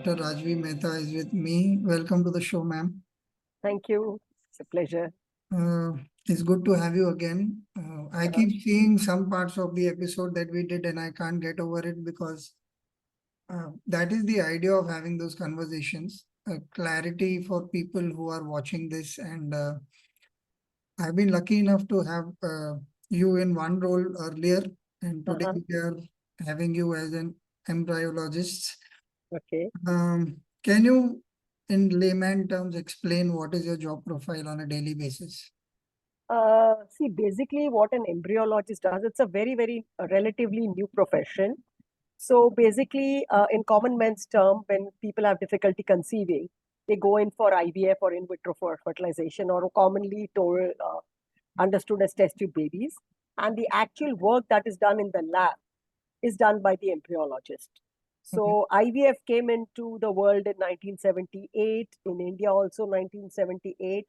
Dr. Rajvi Mehta is with me. Welcome to the show, ma'am. Thank you. It's a pleasure. It's good to have you again. I keep seeing some parts of the episode that we did and I can't get over it because that is the idea of having those conversations. Clarity for people who are watching this. And I've been lucky enough to have you in one role earlier. And today we are having you as an embryologist. Okay. Can you, in layman terms, explain what is your job profile on a daily basis? See, basically what an embryologist does, it's a very relatively new profession. So basically, in common man's term, when people have difficulty conceiving, they go in for IVF or in vitro for fertilization, or commonly told, understood as test tube babies. And the actual work that is done in the lab is done by the embryologist. So IVF came into the world in 1978, in India also 1978.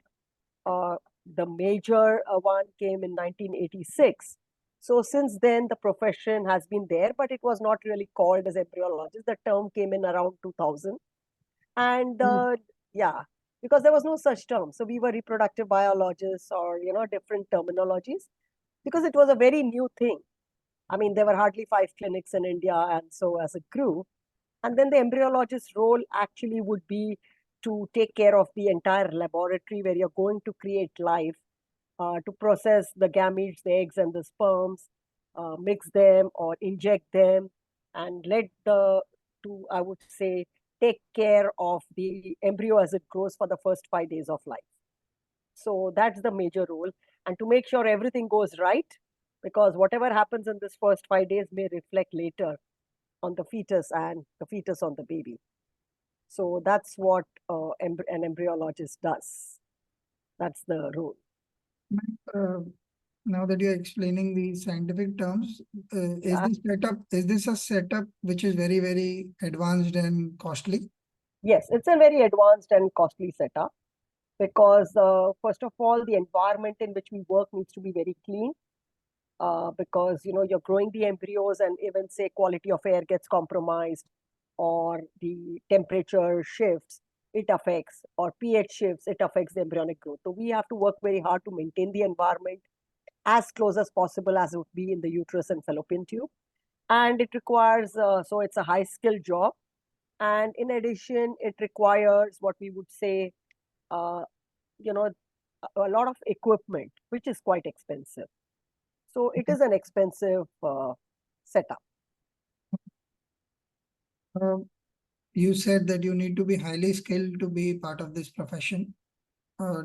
The major one came in 1986. So since then, the profession has been there, but it was not really called as embryologist. The term came in around 2000. And yeah, because there was no such term. So we were reproductive biologists or, different terminologies because it was a very new thing. I mean, there were hardly 5 clinics in India. And so as it grew, and then the embryologist role actually would be to take care of the entire laboratory where you're going to create life, to process the gametes, the eggs and the sperms, mix them or inject them, and I would say, take care of the embryo as it grows for the first 5 days of life. So that's the major role. And to make sure everything goes right, because whatever happens in this first 5 days may reflect later on the fetus and the fetus on the baby. So that's what an embryologist does. That's the role. Now that you're explaining the scientific terms, is this a setup which is very advanced and costly? Yes, it's a very advanced and costly setup because first of all, the environment in which we work needs to be very clean. Because you're growing the embryos, and even say quality of air gets compromised or the temperature shifts, it affects, or pH shifts, it affects the embryonic growth. So we have to work very hard to maintain the environment as close as possible as it would be in the uterus and fallopian tube. And it requires, so it's a high skill job. And in addition, it requires what we would say, you know, a lot of equipment, which is quite expensive. So it is an expensive setup. You said that you need to be highly skilled to be part of this profession.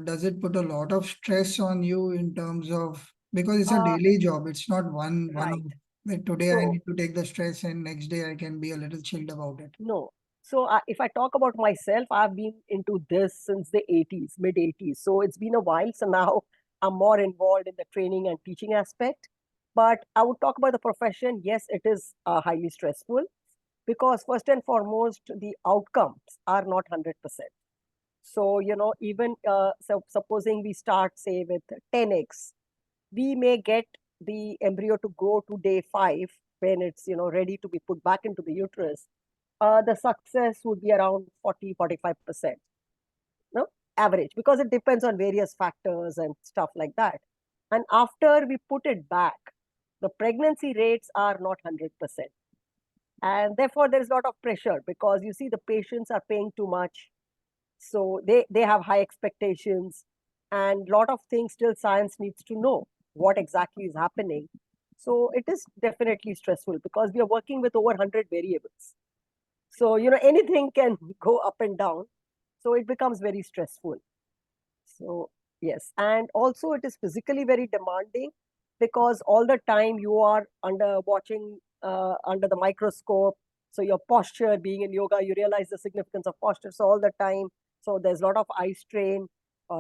Does it put a lot of stress on you in terms of, because it's a daily job, it's not one Right. Today I need to take the stress and next day I can be a little chilled about it. No. So if I talk about myself, I've been into this since the 80s, mid 80s. So it's been a while. So now I'm more involved in the training and teaching aspect. But I would talk about the profession. Yes, it is highly stressful because first and foremost, the outcomes are not 100%. So, even supposing we start, say, with 10x, we may get the embryo to grow to day 5 when it's, ready to be put back into the uterus. The success would be around 40-45%, no? Average, because it depends on various factors and stuff like that. And after we put it back, the pregnancy rates are not 100%. And therefore, there is a lot of pressure because you see the patients are paying too much. So they have high expectations, and a lot of things still science needs to know what exactly is happening. So it is definitely stressful because we are working with over 100 variables. So, anything can go up and down. So it becomes very stressful. So, yes. And also it is physically very demanding because all the time you are watching under the microscope. So your posture, being in yoga, you realize the significance of posture. So all the time, so there's a lot of eye strain,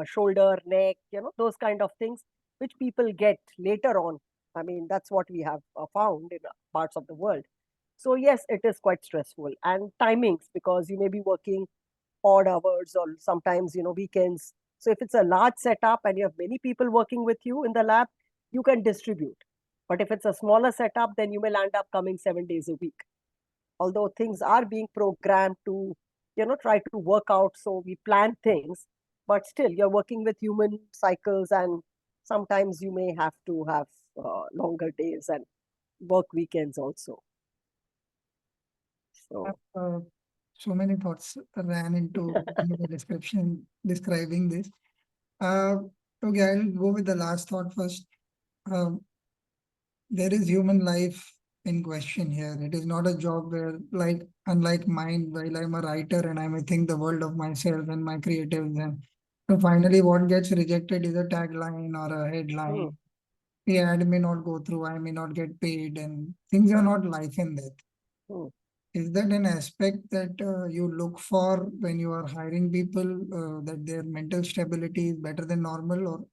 shoulder, neck, those kind of things, which people get later on. I mean, that's what we have found in parts of the world. So yes, it is quite stressful. And timings, because you may be working odd hours or sometimes, weekends. So if it's a large setup and you have many people working with you in the lab, you can distribute. But if it's a smaller setup, then you may end up coming 7 days a week. Although things are being programmed to try to work out. So we plan things, but still you're working with human cycles, and sometimes you may have to have longer days and work weekends also. So So many thoughts ran into the description describing this. Uh, okay, I'll go with the last thought first. Uh, there is human life in question here. It is not a job where, like, unlike mine, while I'm a writer and I may think the world of myself and my creatives, and so finally, what gets rejected is a tagline or a headline. The ad may not go through, I may not get paid, and things are not life and death. hmm. Is that an aspect that you look for when you are hiring people, that their mental stability is better than normal, or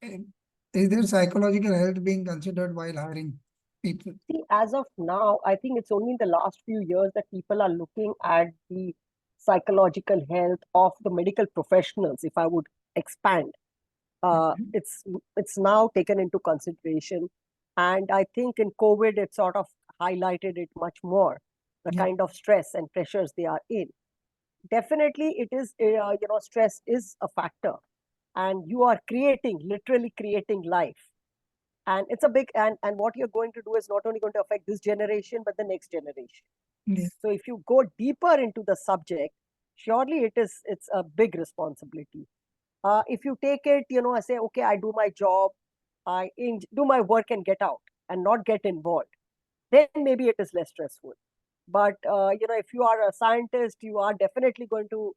is there psychological health being considered while hiring people? See, as of now, I think it's only in the last few years that people are looking at the psychological health of the medical professionals. If I would expand, Mhm. it's now taken into consideration, and I think in COVID it sort of highlighted it much more, the Yeah, kind of stress and pressures they are in. Definitely, it is stress is a factor, and you are creating, literally creating life, and it's a big, and what you're going to do is not only going to affect this generation but the next generation. yeah, So if you go deeper into the subject, surely it's a big responsibility. If you take it, I say, okay, I do my job, do my work and get out and not get involved, then maybe it is less stressful. But if you are a scientist, you are definitely going to,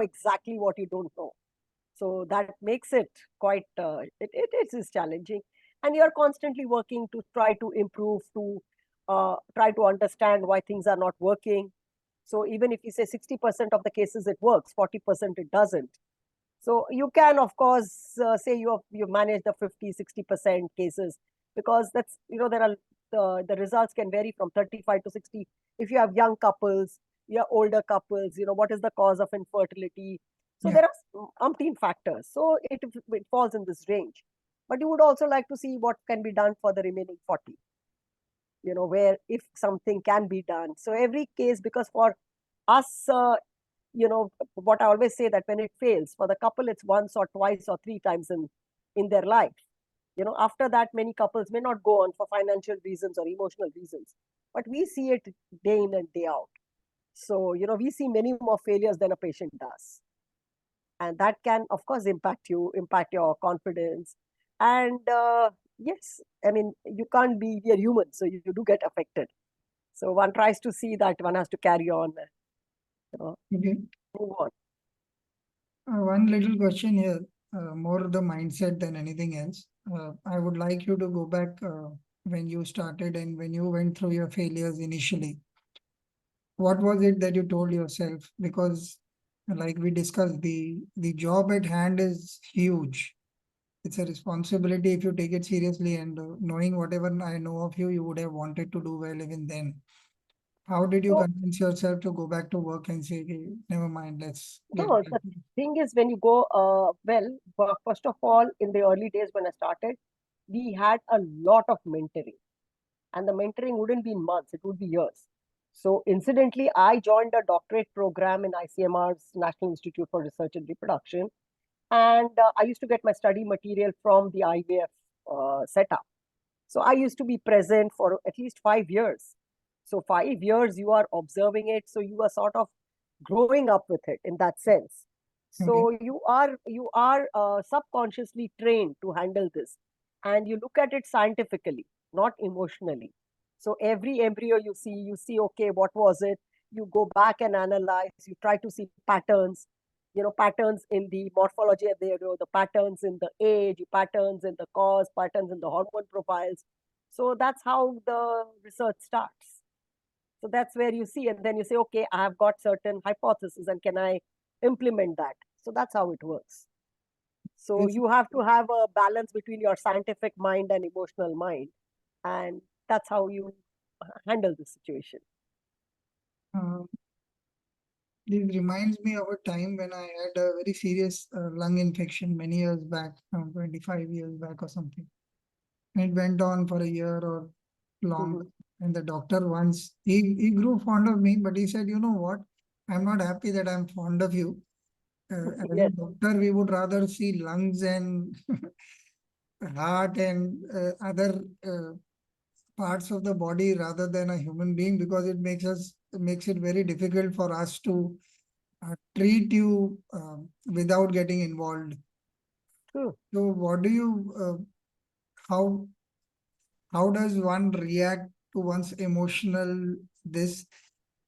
exactly what you don't know. So that makes it quite, it is challenging. And you're constantly working to try to improve, to try to understand why things are not working. So even if you say 60% of the cases it works, 40% it doesn't. So you can, of course, say you manage the 50-60% cases, because that's, there are the results can vary from 35 to 60. If you have young couples, you have older couples, what is the cause of infertility? So yeah. there are umpteen factors. So it falls in this range. But you would also like to see what can be done for the remaining 40, where if something can be done. So every case, because for us, what I always say, that when it fails for the couple, it's once or twice or three times in their life. After that, many couples may not go on for financial reasons or emotional reasons, but we see it day in and day out. So we see many more failures than a patient does, and that can, of course, impact your confidence. And yes, I mean, you can't be, we are human, so you do get affected. So one tries to see that one has to carry on, Okay. move on. One little question here, more the mindset than anything else. I would like you to go back when you started and when you went through your failures initially. What was it that you told yourself? Because, like we discussed, the job at hand is huge. It's a responsibility if you take it seriously. And knowing whatever I know of you, you would have wanted to do well even then. How did you So convince yourself to go back to work and say, "Okay, never mind, let's get no, back the to it." thing is, when you go, first of all, in the early days when I started, we had a lot of mentoring, and the mentoring wouldn't be in months, it would be years. So, incidentally, I joined a doctorate program in ICMR's National Institute for Research and Reproduction, and I used to get my study material from the IVF setup. So, I used to be present for at least 5 years. So, 5 years you are observing it, so you are sort of growing up with it in that sense. Okay. So you are subconsciously trained to handle this, and you look at it scientifically, not emotionally. So every embryo you see, okay, what was it? You go back and analyze. You try to see patterns, patterns in the morphology of the embryo, the patterns in the age, patterns in the cause, patterns in the hormone profiles. So that's how the research starts. So that's where you see, and then you say, okay, I have got certain hypotheses, and can I implement that? So that's how it works. So This you have to have a balance between your scientific mind and emotional mind, and that's how you handle the situation. uh, this reminds me of a time when I had a very serious lung infection many years back, 25 years back or something. And it went on for a year or long. Mhm. And the doctor once he grew fond of me, but he said, you know what? I'm not happy that I'm fond of you. As a Yes. doctor, we would rather see lungs and heart and other parts of the body rather than a human being, because it makes it very difficult for us to treat you without getting involved. True. So, what do you? How how does one react to one's emotional this?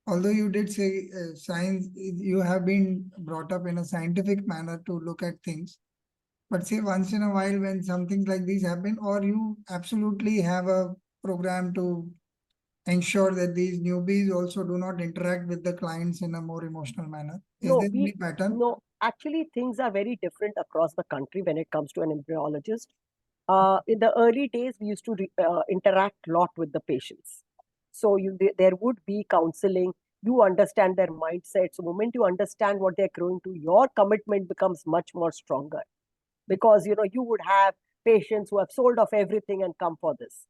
Although you did say science, you have been brought up in a scientific manner to look at things. But say once in a while when something like these happen, or you absolutely have a program to ensure that these newbies also do not interact with the clients in a more emotional manner. Is No, there any pattern? no, actually things are very different across the country when it comes to an embryologist. In the early days, we used to interact a lot with the patients. So there would be counseling. You understand their mindset. So the moment you understand what they're going to, your commitment becomes much more stronger, because you would have patients who have sold off everything and come for this.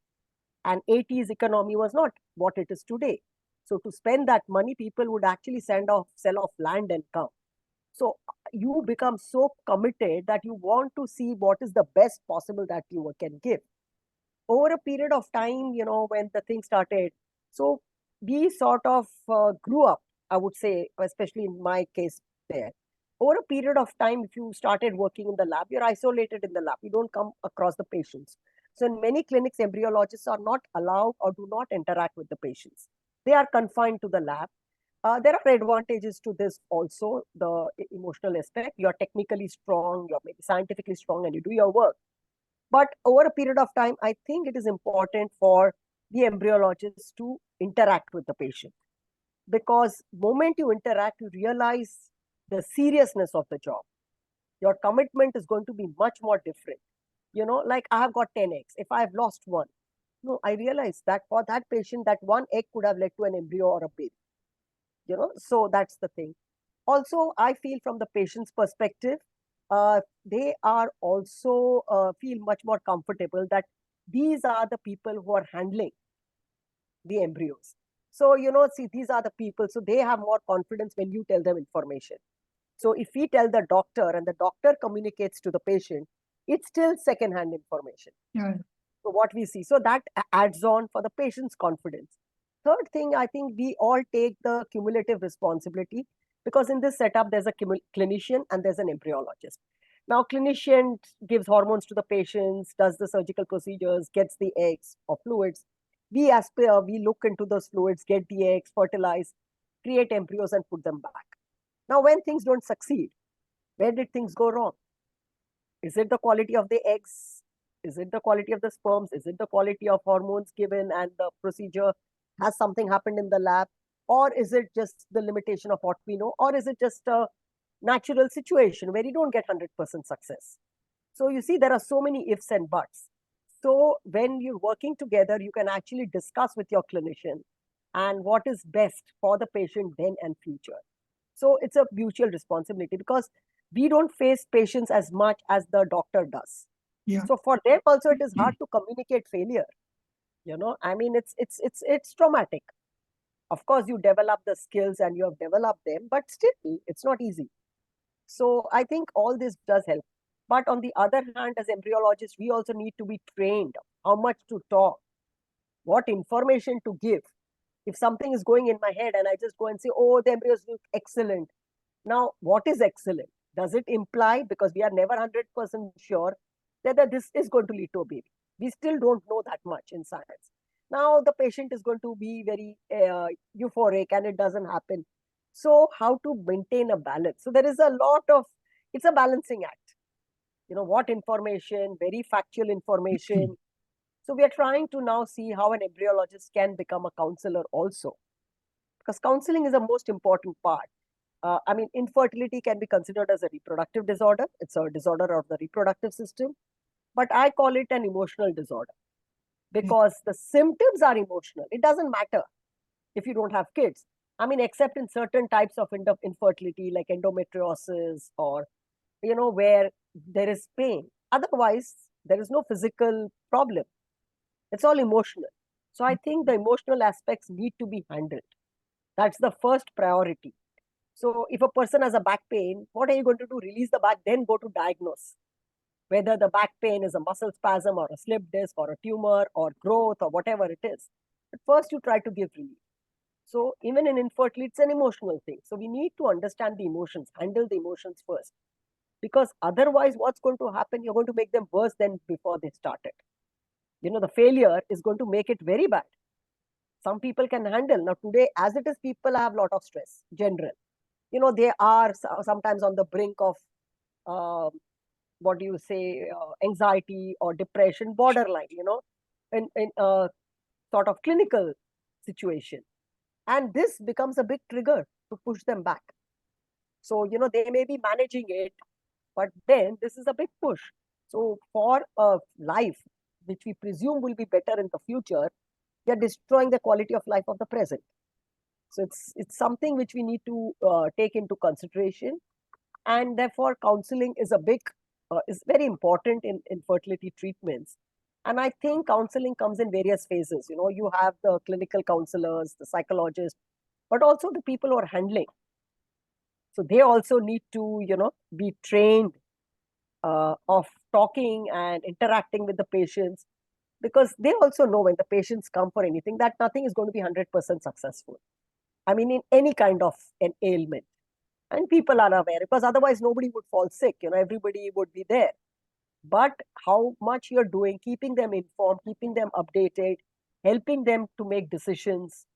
And 80s economy was not what it is today. So to spend that money, people would actually sell off land and come. So you become so committed that you want to see what is the best possible that you can give. Over a period of time, when the thing started, so we sort of grew up, I would say, especially in my case there. Over a period of time, if you started working in the lab, you're isolated in the lab. You don't come across the patients. So in many clinics, embryologists are not allowed or do not interact with the patients. They are confined to the lab. There are advantages to this also, the emotional aspect. You're technically strong, you're maybe scientifically strong, and you do your work. But over a period of time, I think it is important for the embryologist to interact with the patient, because moment you interact, you realize the seriousness of the job. Your commitment is going to be much more different. Like I have got 10 eggs. If I've lost one, no, I realize that for that patient, that one egg could have led to an embryo or a baby. So that's the thing. Also, I feel from the patient's perspective, they are also feel much more comfortable that these are the people who are handling the embryos. So, see, these are the people, so they have more confidence when you tell them information. So if we tell the doctor and the doctor communicates to the patient, it's still second-hand information. Yeah. So what we see, so that adds on for the patient's confidence. Third thing, I think we all take the cumulative responsibility, because in this setup, there's a clinician and there's an embryologist. Now, clinician gives hormones to the patients, does the surgical procedures, gets the eggs or fluids. We look into those fluids, get the eggs, fertilize, create embryos and put them back. Now, when things don't succeed, where did things go wrong? Is it the quality of the eggs? Is it the quality of the sperms? Is it the quality of hormones given and the procedure? Has something happened in the lab? Or is it just the limitation of what we know? Or is it just a natural situation where you don't get 100% success? So you see, there are so many ifs and buts. So when you're working together, you can actually discuss with your clinician and what is best for the patient then and future. So it's a mutual responsibility, because we don't face patients as much as the doctor does. Yeah. So for them also, it is hard to communicate failure. I mean, it's traumatic. Of course, you develop the skills and you have developed them, but still, it's not easy. So I think all this does help. But on the other hand, as embryologists, we also need to be trained how much to talk, what information to give. If something is going in my head and I just go and say, oh, the embryos look excellent. Now, what is excellent? Does it imply, because we are never 100% sure, that this is going to lead to a baby? We still don't know that much in science. Now, the patient is going to be very euphoric and it doesn't happen. So, how to maintain a balance? So, there is a lot of, it's a balancing act. What information, very factual information. So, we are trying to now see how an embryologist can become a counselor also, because counseling is the most important part. I mean, infertility can be considered as a reproductive disorder. It's a disorder of the reproductive system, but I call it an emotional disorder, Yeah. because the symptoms are emotional. It doesn't matter if you don't have kids. I mean, except in certain types of infertility, like endometriosis, or, where there is pain. Otherwise, there is no physical problem. It's all emotional. So I think the emotional aspects need to be handled. That's the first priority. So if a person has a back pain, what are you going to do? Release the back, then go to diagnose whether the back pain is a muscle spasm or a slip disc or a tumor or growth or whatever it is. But first you try to give relief. So even in infertility, it's an emotional thing. So we need to understand the emotions, handle the emotions first. Because otherwise, what's going to happen? You're going to make them worse than before they started. The failure is going to make it very bad. Some people can handle. Now, today, as it is, people have a lot of stress, general. They are sometimes on the brink of, what do you say, anxiety or depression, borderline, in a sort of clinical situation. And this becomes a big trigger to push them back. So, they may be managing it, but then this is a big push. So, for a life which we presume will be better in the future, we are destroying the quality of life of the present. So, it's something which we need to take into consideration. And therefore, counseling is very important in fertility treatments. And I think counseling comes in various phases. You have the clinical counselors, the psychologists, but also the people who are handling. So they also need to, be trained of talking and interacting with the patients, because they also know when the patients come for anything that nothing is going to be 100% successful. I mean, in any kind of an ailment. And people are aware, because otherwise nobody would fall sick. Everybody would be there. But how much you're doing, keeping them informed, keeping them updated, helping them to make decisions.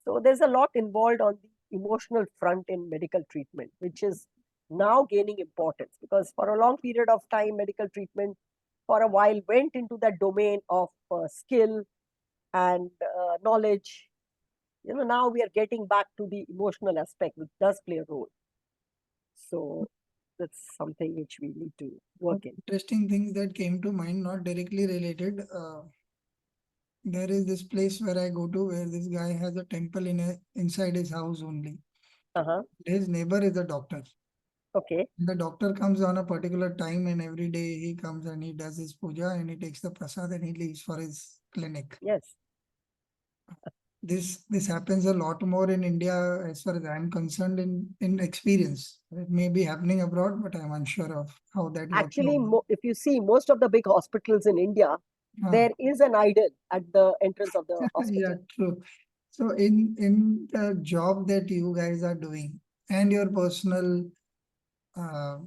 So there's a lot involved on the emotional front in medical treatment, which is now gaining importance, because for a long period of time, medical treatment for a while went into that domain of skill and knowledge. Now we are getting back to the emotional aspect, which does play a role. So that's something which we need to work in. Interesting things that came to mind, not directly related. There is this place where I go to where this guy has a temple inside his house only. Uh-huh. His neighbor is a doctor. Okay. The doctor comes on a particular time, and every day he comes and he does his puja and he takes the prasad and he leaves for his clinic. Yes. This happens a lot more in India as far as I'm concerned in experience. It may be happening abroad, but I'm unsure of how that works Actually, out. if you see most of the big hospitals in India, there is an idol at the entrance of the Yeah, hospital. true. So in the job that you guys are doing and your personal uh,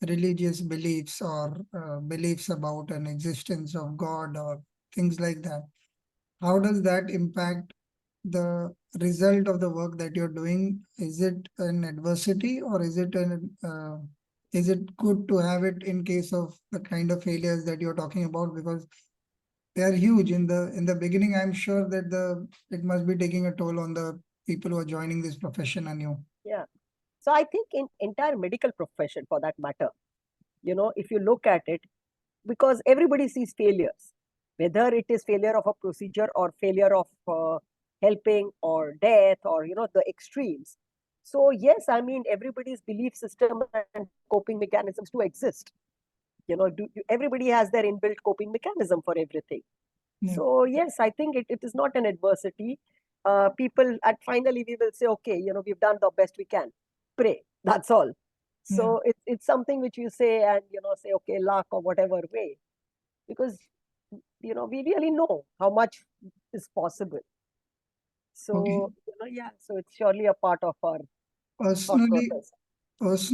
religious beliefs or beliefs about an existence of God or things like that, how does that impact the result of the work that you're doing? Is it an adversity or is it good to have it in case of the kind of failures that you're talking about? Because they are huge in the beginning. I'm sure that it must be taking a toll on the people who are joining this profession anew. Yeah. So I think in entire medical profession, for that matter, if you look at it, because everybody sees failures, whether it is failure of a procedure or failure of helping or death or, the extremes. So yes, I mean, everybody's belief system and coping mechanisms to exist. Everybody has their inbuilt coping mechanism for everything. Yeah. So yes, I think it is not an adversity. People, at finally we will say, okay, we've done the best we can. Pray. That's all. So it's something which you say and say, okay, luck or whatever way, because we really know how much is possible. Okay. So yeah, so it's surely a part of our thought Personally, process.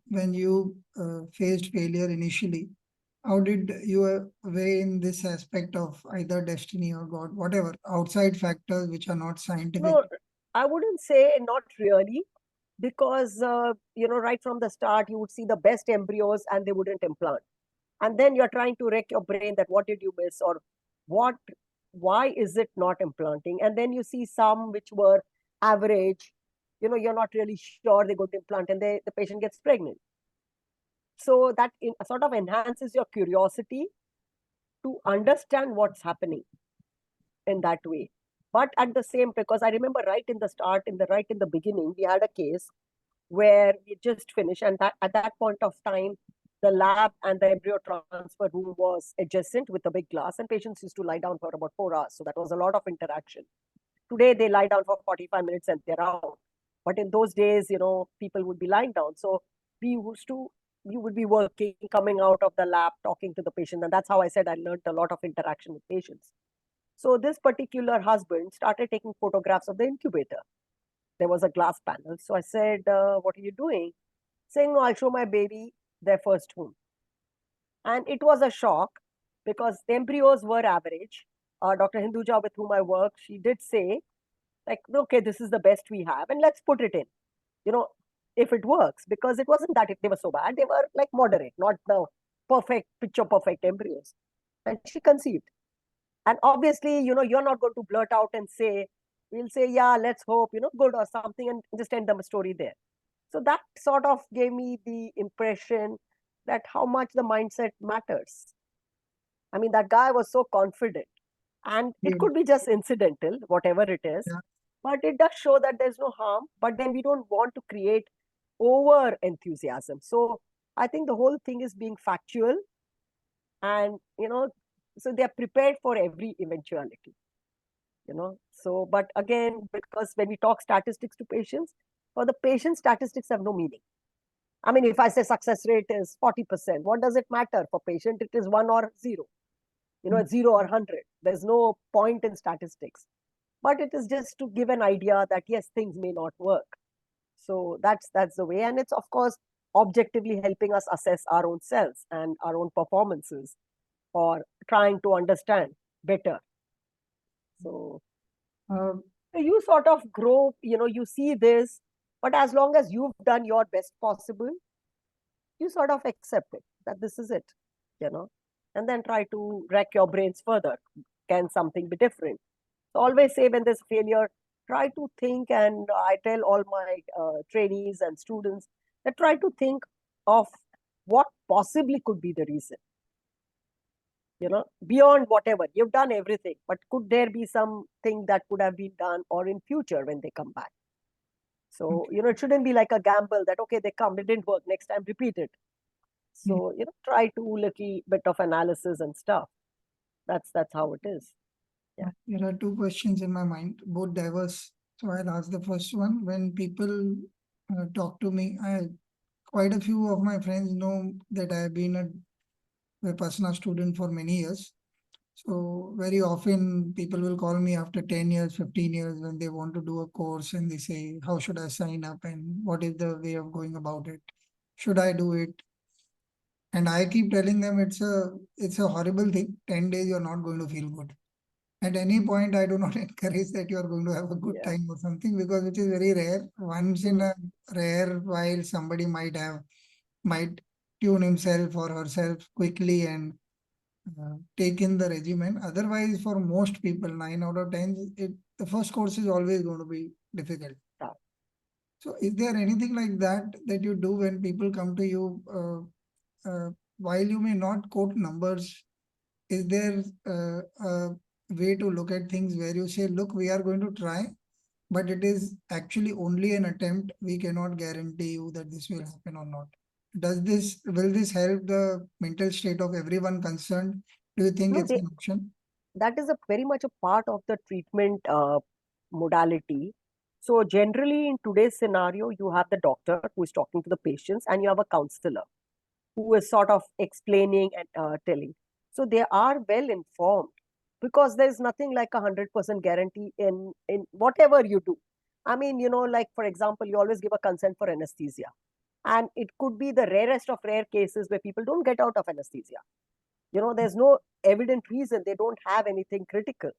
when you faced failure initially, how did you weigh in this aspect of either destiny or God, whatever outside factors which are not scientific? No, I wouldn't say not really, because right from the start you would see the best embryos and they wouldn't implant, and then you're trying to wreck your brain that what did you miss, or what why is it not implanting, and then you see some which were average. You're not really sure they're going to implant, and the patient gets pregnant. So that sort of enhances your curiosity to understand what's happening in that way. But at the same, because I remember right in the start, right in the beginning, we had a case where we just finished, and that at that point of time, the lab and the embryo transfer room was adjacent with a big glass, and patients used to lie down for about 4 hours. So that was a lot of interaction. Today, they lie down for 45 minutes and they're out. But in those days, people would be lying down. So you would be working, coming out of the lab, talking to the patient. And that's how I said I learned a lot of interaction with patients. So this particular husband started taking photographs of the incubator. There was a glass panel. So I said, what are you doing? Saying, no, I'll show my baby their first home. And it was a shock because the embryos were average. Dr. Hinduja, with whom I work, she did say, like, okay, this is the best we have, and let's put it in, you know, if it works, because it wasn't that they were so bad, they were like moderate, not the perfect, picture perfect embryos. And she conceived. And obviously, you're not going to blurt out and say, we'll say, yeah, let's hope, good or something, and just end the story there. So that sort of gave me the impression that how much the mindset matters. I mean, that guy was so confident, and it Yeah. could be just incidental, whatever it is, Yeah. but it does show that there's no harm. But then we don't want to create over enthusiasm. So I think the whole thing is being factual, and so they're prepared for every eventuality. So, but again, because when we talk statistics to patients, for the patient, statistics have no meaning. I mean, if I say success rate is 40%, what does it matter? For patient, it is 1 or 0. It's 0 or 100. There's no point in statistics. But it is just to give an idea that, yes, things may not work. So that's the way. And it's, of course, objectively helping us assess our own selves and our own performances, or trying to understand better. So Uh, you sort of grow, you see this, but as long as you've done your best possible, you sort of accept it, that this is it, you know, and then try to rack your brains further. Can something be different? So always say when there's failure, try to think, and I tell all my trainees and students that try to think of what possibly could be the reason, beyond whatever. You've done everything, but could there be something that could have been done or in future when they come back? So, it shouldn't be like a gamble that, okay, they come, it didn't work, next time repeat it. So, try to little bit of analysis and stuff. That's how it is. Yeah. There are two questions in my mind, both diverse. So I'll ask the first one. When people talk to me, quite a few of my friends know that I have been a Vipassana student for many years. So very often people will call me after 10 years, 15 years when they want to do a course, and they say, how should I sign up and what is the way of going about it? Should I do it? And I keep telling them it's a horrible thing. 10 days you're not going to feel good. At any point, I do not encourage that you are going to have a good Yeah. time or something, because it is very rare. Once in a rare while, somebody might tune himself or herself quickly and take in the regimen. Otherwise, for most people, 9 out of 10, the first course is always going to be difficult. Yeah. So, is there anything like that that you do when people come to you? While you may not quote numbers, is there a way to look at things where you say, look, we are going to try, but it is actually only an attempt. We cannot guarantee you that this will happen or not. Will this help the mental state of everyone concerned? Do you think No, it's an option? that is a very much a part of the treatment modality. So generally in today's scenario, you have the doctor who is talking to the patients, and you have a counselor who is sort of explaining and telling. So they are well informed, because there's nothing like 100% guarantee in whatever you do. I mean, like for example, you always give a consent for anesthesia, and it could be the rarest of rare cases where people don't get out of anesthesia. There's no evident reason, they don't have anything critical.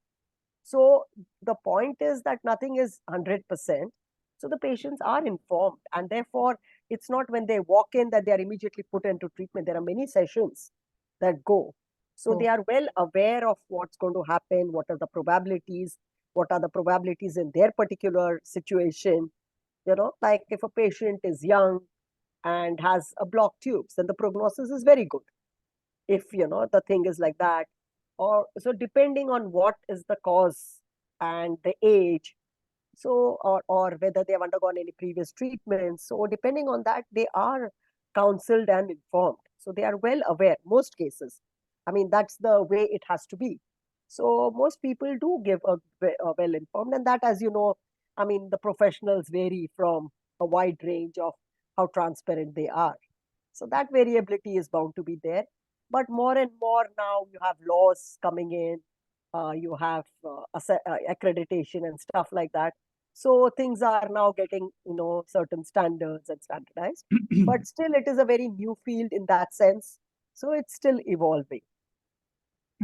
So the point is that nothing is 100%. So the patients are informed, and therefore it's not when they walk in that they are immediately put into treatment. There are many sessions that go. So they Oh, are well aware of what's going to happen, what are the probabilities in their particular situation. Like if a patient is young and has a blocked tubes, then the prognosis is very good if the thing is like that. Or so depending on what is the cause and the age, so or whether they have undergone any previous treatments, so depending on that, they are counseled and informed, so they are well aware most cases. I mean, that's the way it has to be. So most people do give a well informed, and that, as you know, I mean, the professionals vary from a wide range of how transparent they are. So that variability is bound to be there. But more and more now, you have laws coming in, you have accreditation and stuff like that. So things are now getting, certain standards and standardized. But still, it is a very new field in that sense. So it's still evolving.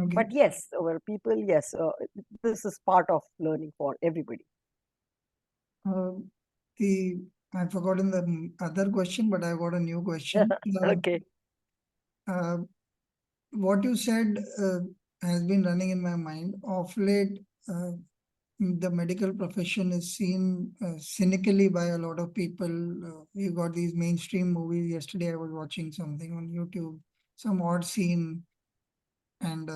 Okay. But yes, well, people, yes, this is part of learning for everybody. The I've forgotten the other question, but I got a new question. Okay. What you said has been running in my mind. Of late, the medical profession is seen cynically by a lot of people. You got these mainstream movies. Yesterday, I was watching something on YouTube, some odd scene, and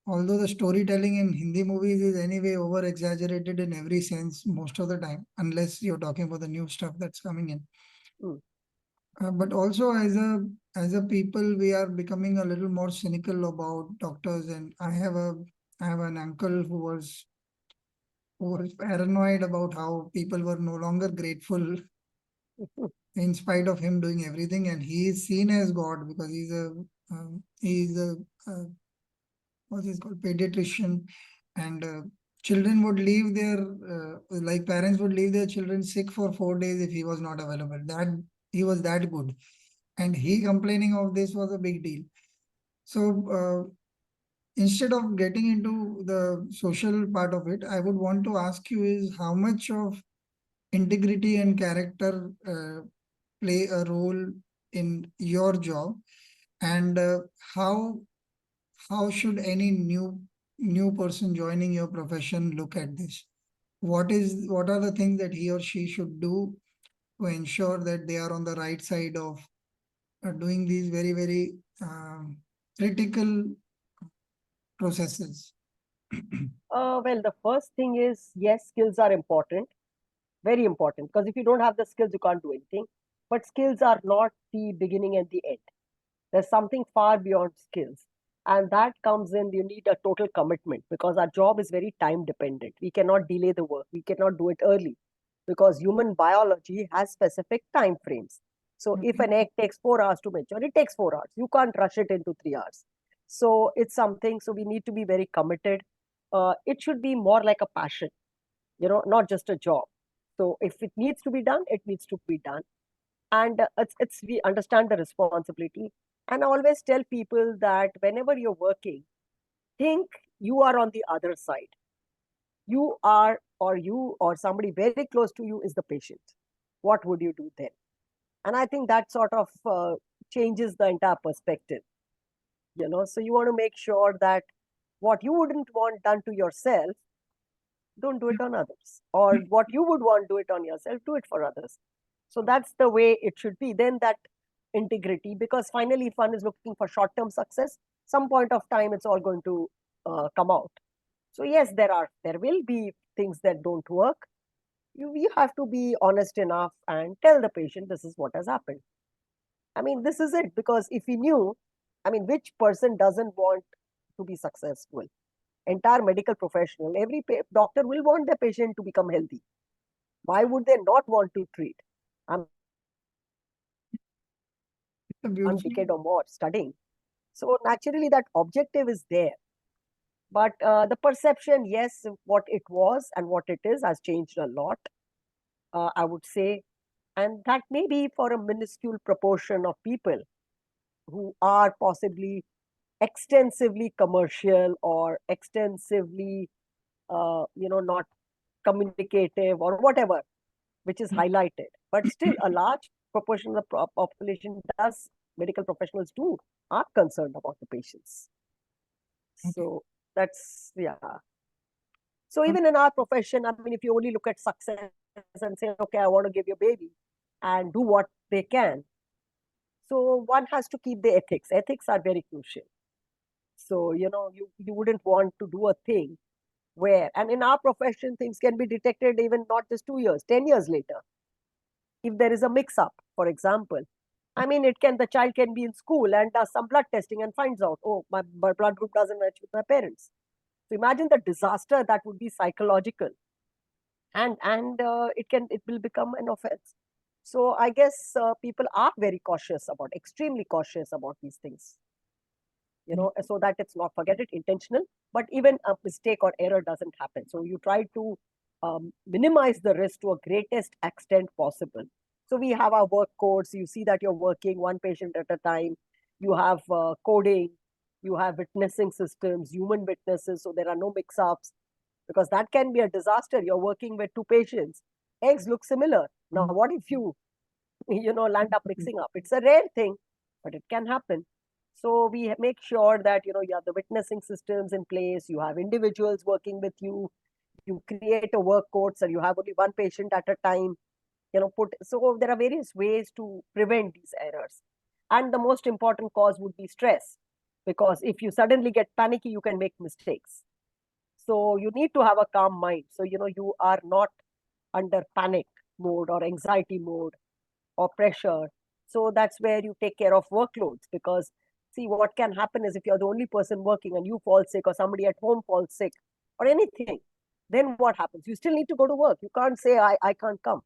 although the storytelling in Hindi movies is anyway over exaggerated in every sense most of the time, unless you're talking about the new stuff that's coming in. Mm. But also as a people, we are becoming a little more cynical about doctors. And I have an uncle who was paranoid about how people were no longer grateful in spite of him doing everything. And he is seen as God because he's a what is called pediatrician, and children would leave their like parents would leave their children sick for 4 days if he was not available. That he was that good, and he complaining of this was a big deal. So instead of getting into the social part of it, I would want to ask you is how much of integrity and character play a role in your job, and how should any new person joining your profession look at this? What are the things that he or she should do to ensure that they are on the right side of doing these very critical processes? Well, the first thing is, yes, skills are important, very important, because if you don't have the skills, you can't do anything. But skills are not the beginning and the end. There's something far beyond skills. And that comes in, you need a total commitment because our job is very time dependent. We cannot delay the work, we cannot do it early because human biology has specific time frames. So if Okay. an egg takes 4 hours to mature, it takes 4 hours. You can't rush it into 3 hours. So it's something, so we need to be very committed. It should be more like a passion, not just a job. So if it needs to be done, it needs to be done. And it's we understand the responsibility. And I always tell people that whenever you're working, think you are on the other side. You or somebody very close to you is the patient. What would you do then? And I think that sort of changes the entire perspective. So you want to make sure that what you wouldn't want done to yourself, don't do it on others, or what you would want do it on yourself, do it for others. So that's the way it should be. Then that integrity, because finally, if one is looking for short-term success, some point of time it's all going to come out. So yes, there will be things that don't work. You have to be honest enough and tell the patient this is what has happened. I mean, this is it, because if he knew, I mean, which person doesn't want to be successful? Entire medical professional, every doctor will want the patient to become healthy. Why would they not want to treat? I'm It's a one beautiful. decade or more studying. So naturally, that objective is there. But the perception, yes, what it was and what it is has changed a lot, I would say. And that may be for a minuscule proportion of people who are possibly extensively commercial or extensively, not communicative or whatever, which is highlighted. But still, a large proportion of the population does, medical professionals do, are concerned about the patients. Okay. So that's, yeah. So even in our profession, I mean, if you only look at success and say, okay, I want to give you a baby and do what they can. So one has to keep the ethics. Ethics are very crucial. So, you wouldn't want to do a thing where, and in our profession, things can be detected even not just 2 years, 10 years later. If there is a mix up, for example, I mean, the child can be in school and does some blood testing and finds out, oh, my blood group doesn't match with my parents. So imagine the disaster that would be psychological. and it will become an offense. So I guess people are very cautious about, extremely cautious about these things, so that it's not, forget it, intentional, but even a mistake or error doesn't happen. So you try to minimize the risk to a greatest extent possible. So we have our work codes. You see that you're working one patient at a time. You have coding, you have witnessing systems, human witnesses, so there are no mix-ups, because that can be a disaster. You're working with two patients, eggs look similar. Now what if you land up mixing up? It's a rare thing, but it can happen. So we make sure that you have the witnessing systems in place, you have individuals working with you, you create a work code so you have only one patient at a time. So there are various ways to prevent these errors. And the most important cause would be stress, because if you suddenly get panicky, you can make mistakes. So you need to have a calm mind, so you are not under panic mode or anxiety mode or pressure. So that's where you take care of workloads, because see, what can happen is if you're the only person working and you fall sick, or somebody at home falls sick or anything, then what happens? You still need to go to work. You can't say, I can't come.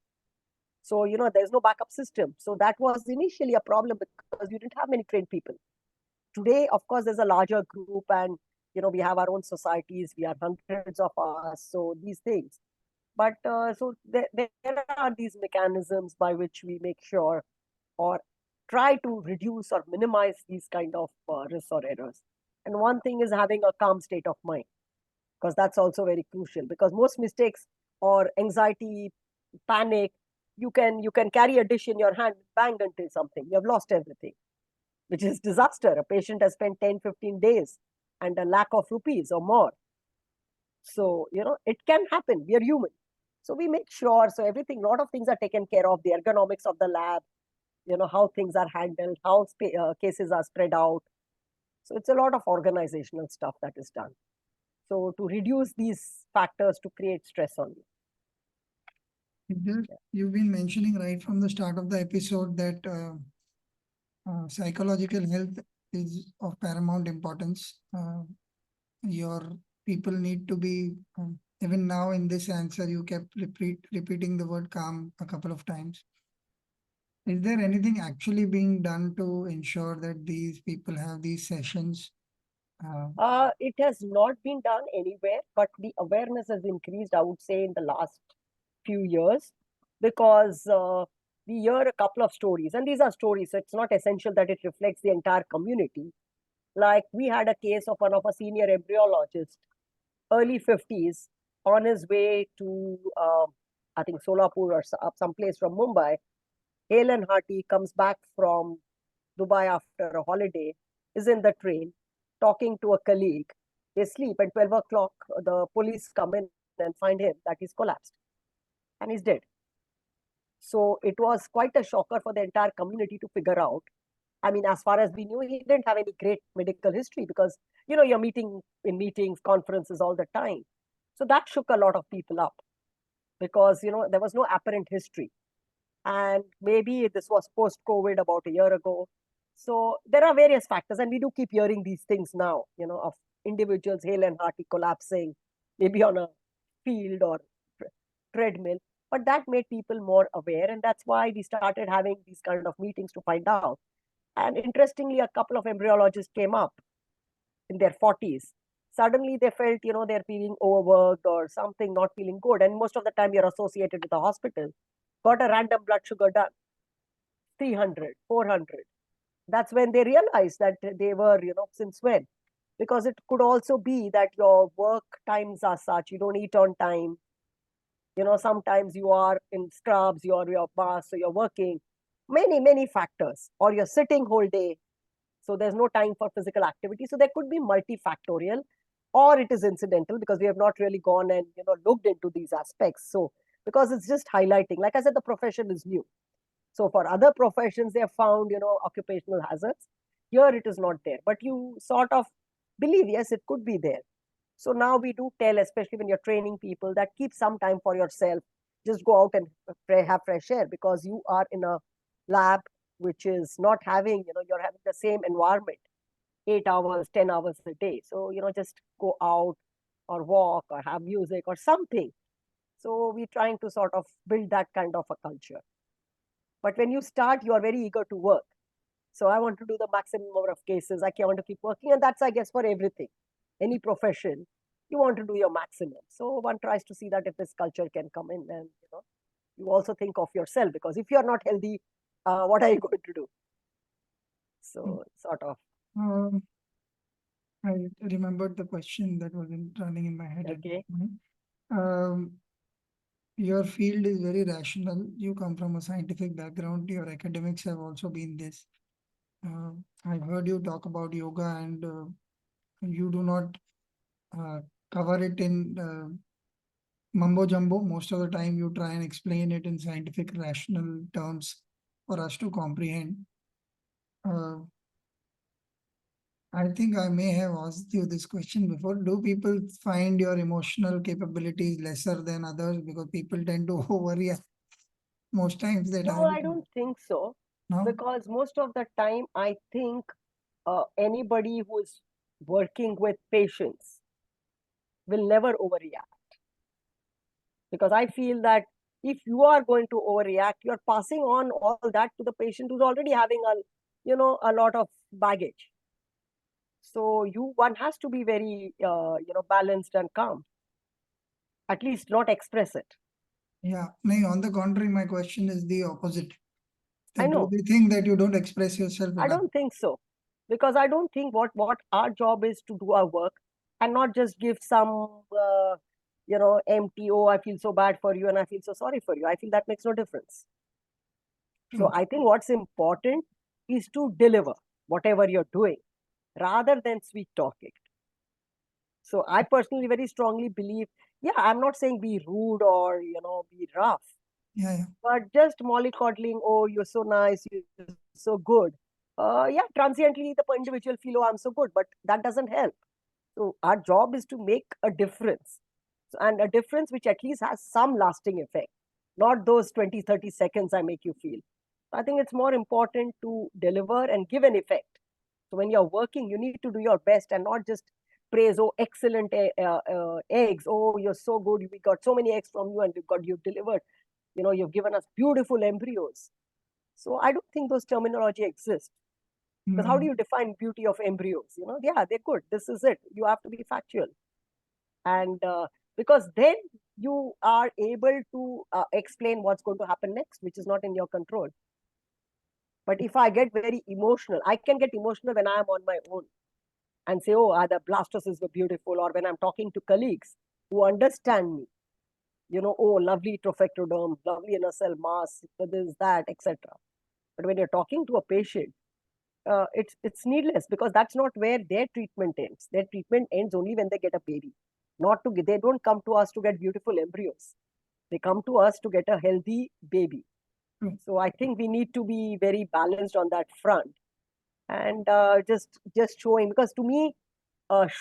So there's no backup system. So that was initially a problem, because you didn't have many trained people. Today, of course, there's a larger group, and we have our own societies, we are hundreds of us, so these things. But so there are these mechanisms by which we make sure, or try to reduce or minimize these kind of risks or errors. And one thing is having a calm state of mind, because that's also very crucial, because most mistakes or anxiety, panic, you can carry a dish in your hand, bang until something, you have lost everything, which is disaster. A patient has spent 10-15 days and a lakh of rupees or more. So it can happen, we are human. So we make sure, so everything, a lot of things are taken care of, the ergonomics of the lab, how things are handled, how cases are spread out. So it's a lot of organizational stuff that is done, so to reduce these factors to create stress on you. You've been mentioning right from the start of the episode that psychological health is of paramount importance. Your people need to be, even now in this answer, you kept repeating the word calm a couple of times. Is there anything actually being done to ensure that these people have these sessions? It has not been done anywhere, but the awareness has increased, I would say, in the last few years, because we hear a couple of stories, and these are stories, so it's not essential that it reflects the entire community. Like, we had a case of one of a senior embryologist, early 50s, on his way to, I think, Solapur or someplace from Mumbai. Hale and hearty, comes back from Dubai after a holiday, is in the train, talking to a colleague. They sleep, and 12 o'clock, the police come in and find him that he's collapsed and he's dead. So it was quite a shocker for the entire community to figure out. I mean, as far as we knew, he didn't have any great medical history, because, you're meeting in meetings, conferences all the time. So that shook a lot of people up, because, there was no apparent history. And maybe this was post-COVID, about a year ago. So there are various factors, and we do keep hearing these things now, of individuals hale and hearty collapsing, maybe on a field or treadmill. But that made people more aware, and that's why we started having these kind of meetings to find out. And interestingly, a couple of embryologists came up in their 40s. Suddenly they felt, they're feeling overworked or something, not feeling good. And most of the time you're associated with the hospital. Got a random blood sugar done, 300, 400. That's when they realized that they were, since when? Because it could also be that your work times are such, you don't eat on time. Sometimes you are in scrubs, your boss, so you're working. Many factors. Or you're sitting whole day, so there's no time for physical activity. So there could be multifactorial, or it is incidental, because we have not really gone and looked into these aspects. So because it's just highlighting, like I said, the profession is new. So for other professions, they have found, occupational hazards. Here it is not there, but you sort of believe, yes, it could be there. So now we do tell, especially when you're training people, that keep some time for yourself. Just go out and have fresh air, because you are in a lab which is not having, you're having the same environment 8 hours, 10 hours a day. So, just go out or walk or have music or something. So we're trying to sort of build that kind of a culture. But when you start, you are very eager to work. So I want to do the maximum number of cases. Want to keep working. And that's, I guess, for everything. Any profession, you want to do your maximum. So one tries to see that if this culture can come in, and you also think of yourself, because if you're not healthy, what are you going to do? So sort of. Um, I remembered the question that was running in my head at Okay. that point. Your field is very rational. You come from a scientific background. Your academics have also been this. Uh, I've heard you talk about yoga, and you do not uh, cover it in mumbo jumbo. Most of the time, you try and explain it in scientific, rational terms for us to comprehend. Uh, I think I may have asked you this question before. Do people find your emotional capabilities lesser than others? Because people tend to overreact most times that No, I don't think so. no. Because most of the time, I think anybody who is working with patients will never overreact. Because I feel that if you are going to overreact, you're passing on all that to the patient who's already having a lot of baggage. So one has to be very, balanced and calm. At least not express it. Yeah, no, on the contrary, my question is the opposite. I That do know. they think that you don't express yourself I enough? don't think so, because I don't think what our job is to do our work and not just give some empty, oh, I feel so bad for you and I feel so sorry for you. I feel that makes no difference. So True. I think what's important is to deliver whatever you're doing rather than sweet talking. So I personally very strongly believe, yeah, I'm not saying be rude or be rough, Yeah, yeah. but just mollycoddling, oh, you're so nice, you're so good. Yeah, transiently the individual feel, oh, I'm so good, but that doesn't help. So our job is to make a difference, and a difference which at least has some lasting effect, not those 20, 30 seconds I make you feel. I think it's more important to deliver and give an effect. So when you're working, you need to do your best and not just praise, oh, excellent eggs, oh, you're so good, we got so many eggs from you and you've delivered, you've given us beautiful embryos. So I don't think those terminology exist. Because how do Mm, you define beauty of embryos? Yeah, they're good. This is it. You have to be factual. And because then you are able to explain what's going to happen next, which is not in your control. But if I get very emotional, I can get emotional when I am on my own and say, oh, the blastocysts were beautiful. Or when I'm talking to colleagues who understand me, oh, lovely trophectoderm, lovely inner cell mass, this, that, etc. But when you're talking to a patient, it's needless, because that's not where their treatment ends. Their treatment ends only when they get a baby. Not to get, they don't come to us to get beautiful embryos. They come to us to get a healthy baby. true. So I think we need to be very balanced on that front, and just showing, because to me,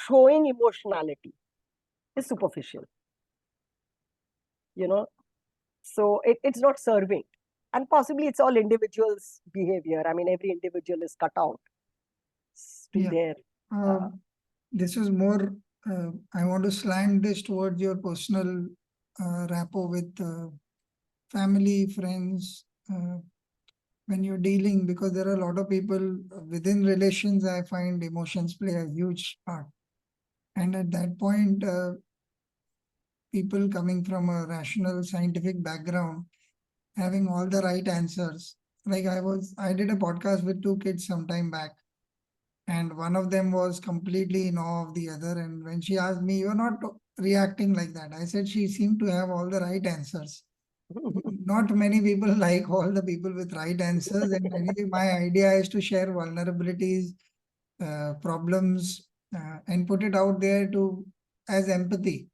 showing emotionality is superficial. You know, so it's not serving, and possibly it's all individuals' behavior. I mean, every individual is cut out to Yeah. their. Uh, This is more, I want to slant this towards your personal rapport with family, friends, when you're dealing, because there are a lot of people within relations, I find emotions play a huge part. And at that point, people coming from a rational scientific background, having all the right answers. Like I did a podcast with two kids some time back, and one of them was completely in awe of the other. And when she asked me, "You're not reacting like that," I said she seemed to have all the right answers. Not many people like all the people with right answers. And anyway, my idea is to share vulnerabilities, problems, and put it out there to as empathy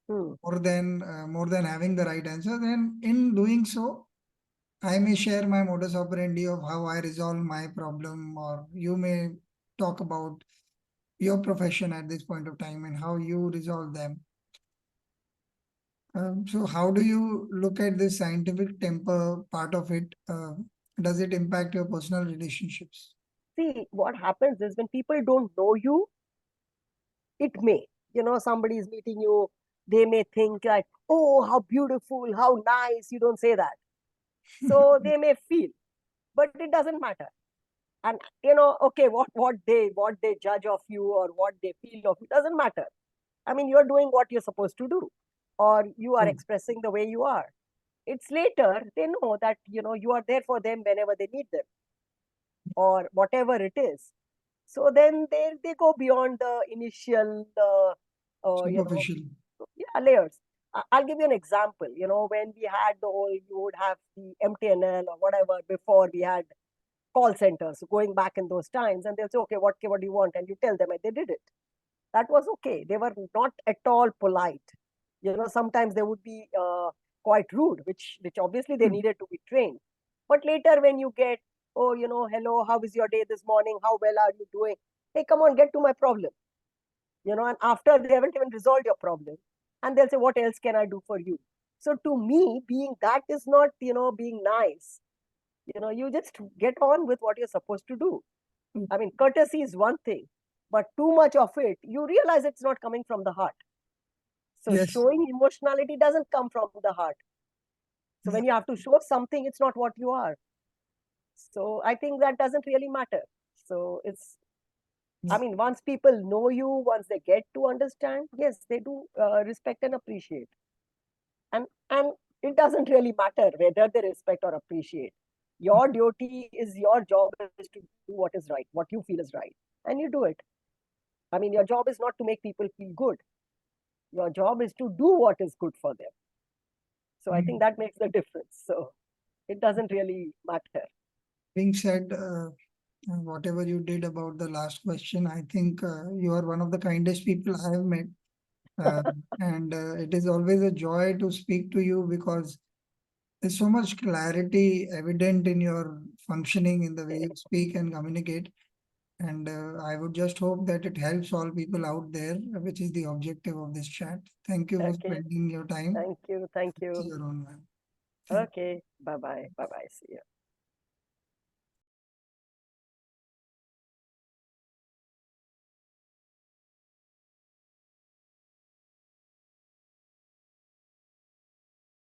hmm. more than having the right answers. And in doing so, I may share my modus operandi of how I resolve my problem, or you may talk about your profession at this point of time and how you resolve them. So how do you look at this scientific temper part of it? Does it impact your personal relationships? See, what happens is when people don't know you, it may. Somebody is meeting you. they may think like, oh, how beautiful, how nice. You don't say that. So they may feel, but it doesn't matter. And okay, what they judge of you or what they feel of you doesn't matter. I mean, you're doing what you're supposed to do, or you are True. expressing the way you are. It's later they know that you are there for them whenever they need them, or whatever it is. So then they go beyond the initial Superficial. yeah, layers. I'll give you an example. When we had you would have the MTNL or whatever before we had call centers, going back in those times, and they'll say, okay, what do you want? And you tell them, and they did it. That was okay. They were not at all polite. Sometimes they would be quite rude, which obviously they Hmm. needed to be trained. But later, when you get, oh, hello, how is your day this morning? How well are you doing? Hey, come on, get to my problem. And after they haven't even resolved your problem, and they'll say, what else can I do for you? So to me, being that is not, being nice. You just get on with what you're supposed to do. I mean, courtesy is one thing, but too much of it, you realize it's not coming from the heart. So Yes. showing emotionality doesn't come from the heart. So Yeah. when you have to show something, it's not what you are. So I think that doesn't really matter. So I Yeah. mean, once people know you, once they get to understand, yes, they do respect and appreciate. And it doesn't really matter whether they respect or appreciate. Your duty is your job is to do what is right, what you feel is right, and you do it. I mean, your job is not to make people feel good. Your job is to do what is good for them. So I think Mm. that makes the difference. So it doesn't really matter. Being said, whatever you did about the last question, I think you are one of the kindest people I have met. Uh, and it is always a joy to speak to you because there's so much clarity evident in your functioning in the way you speak and communicate. And I would just hope that it helps all people out there, which is the objective of this chat. Thank you for Okay. spending your time. Thank you. Thank See you. your own man. Thank Okay. Bye bye. Bye bye. See you.